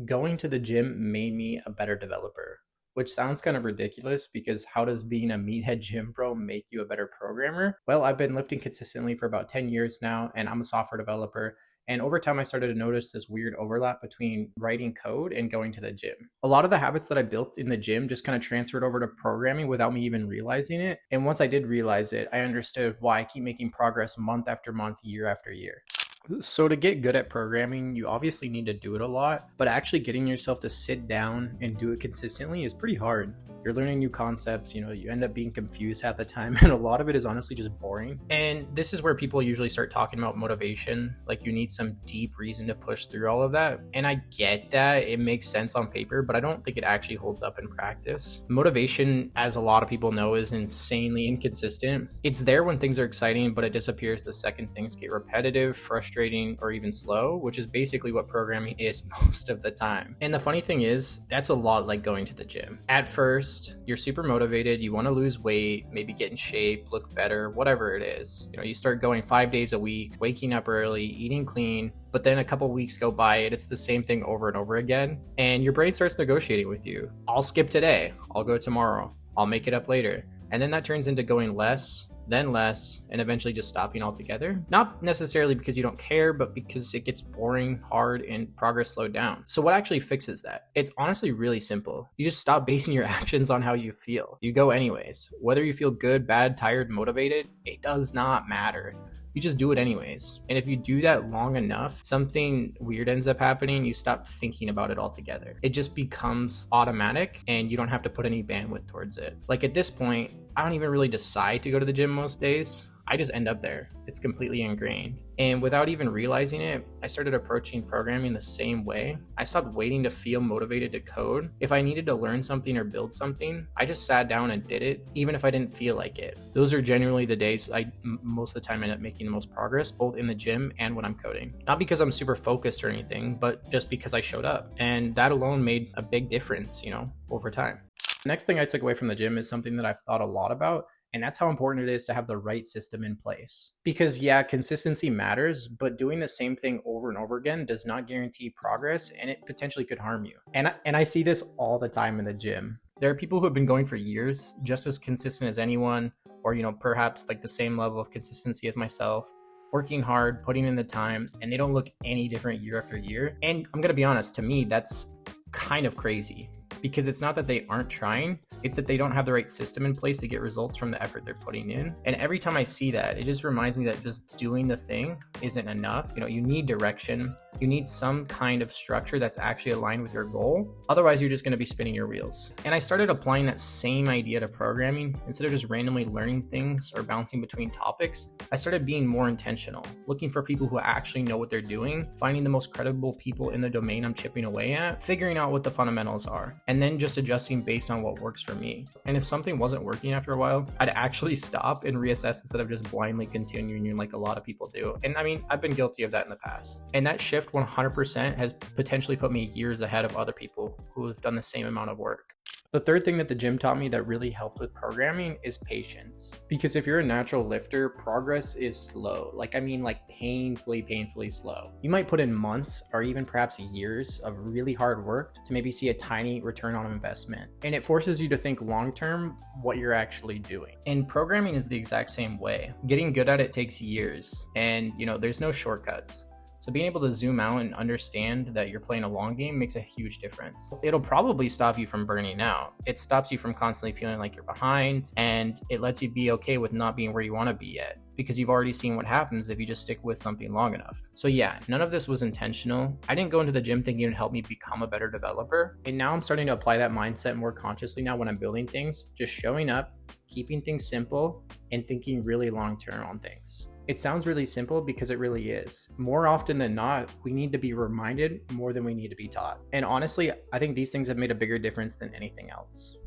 Going to the gym made me a better developer, which sounds kind of ridiculous because how does being a meathead gym bro make you a better programmer? Well, I've been lifting consistently for about 10 years now, and I'm a software developer. And over time, I started to notice this weird overlap between writing code and going to the gym. A lot of the habits that I built in the gym just kind of transferred over to programming without me even realizing it. And once I did realize it, I understood why I keep making progress month after month, year after year. So to get good at programming, you obviously need to do it a lot, but actually getting yourself to sit down and do it consistently is pretty hard. You're learning new concepts, you end up being confused half the time, and a lot of it is honestly just boring. And this is where people usually start talking about motivation, like you need some deep reason to push through all of that. And I get that it makes sense on paper, but I don't think it actually holds up in practice. Motivation, as a lot of people know, is insanely inconsistent. It's there when things are exciting, but it disappears the second things get repetitive, frustrating, or even slow, which is basically what programming is most of the time. And the funny thing is, that's a lot like going to the gym. At first, you're super motivated, you want to lose weight, maybe get in shape, look better, whatever it is. You start going 5 days a week, waking up early, eating clean, but then a couple weeks go by and it's the same thing over and over again. And your brain starts negotiating with you. I'll skip today, I'll go tomorrow, I'll make it up later. And then that turns into going less, then less, and eventually just stopping altogether. Not necessarily because you don't care, but because it gets boring, hard, and progress slowed down. So what actually fixes that? It's honestly really simple. You just stop basing your actions on how you feel. You go anyways. Whether you feel good, bad, tired, motivated, it does not matter. You just do it anyways. And if you do that long enough, something weird ends up happening. You stop thinking about it altogether. It just becomes automatic and you don't have to put any bandwidth towards it. Like at this point, I don't even really decide to go to the gym most days. I just end up there. It's completely ingrained. And without even realizing it, I started approaching programming the same way. I stopped waiting to feel motivated to code. If I needed to learn something or build something, I just sat down and did it, even if I didn't feel like it. Those are generally the days I most of the time end up making the most progress, both in the gym and when I'm coding. Not because I'm super focused or anything, but just because I showed up. And that alone made a big difference, over time. The next thing I took away from the gym is something that I've thought a lot about, and that's how important it is to have the right system in place. Because yeah, consistency matters, but doing the same thing over and over again does not guarantee progress, and it potentially could harm you. And I see this all the time in the gym. There are people who have been going for years, just as consistent as anyone, or perhaps like the same level of consistency as myself, working hard, putting in the time, and they don't look any different year after year. And I'm gonna be honest, to me, that's kind of crazy, because it's not that they aren't trying, it's that they don't have the right system in place to get results from the effort they're putting in. And every time I see that, it just reminds me that just doing the thing isn't enough. You need direction. You need some kind of structure that's actually aligned with your goal. Otherwise, you're just going to be spinning your wheels. And I started applying that same idea to programming. Instead of just randomly learning things or bouncing between topics, I started being more intentional, looking for people who actually know what they're doing, finding the most credible people in the domain I'm chipping away at, figuring out what the fundamentals are, and then just adjusting based on what works for me. And if something wasn't working after a while, I'd actually stop and reassess instead of just blindly continuing like a lot of people do. And I mean, I've been guilty of that in the past. And that shift 100% has potentially put me years ahead of other people who have done the same amount of work. The third thing that the gym taught me that really helped with programming is patience. Because if you're a natural lifter, progress is slow. Like painfully slow. You might put in months or even perhaps years of really hard work to maybe see a tiny return on investment. And it forces you to think long-term what you're actually doing. And programming is the exact same way. Getting good at it takes years, and there's no shortcuts. So being able to zoom out and understand that you're playing a long game makes a huge difference. It'll probably stop you from burning out. It stops you from constantly feeling like you're behind, and it lets you be okay with not being where you want to be yet, because you've already seen what happens if you just stick with something long enough. So yeah, none of this was intentional. I didn't go into the gym thinking it'd help me become a better developer. And now I'm starting to apply that mindset more consciously now when I'm building things, just showing up, keeping things simple, and thinking really long-term on things. It sounds really simple because it really is. More often than not, we need to be reminded more than we need to be taught. And honestly, I think these things have made a bigger difference than anything else.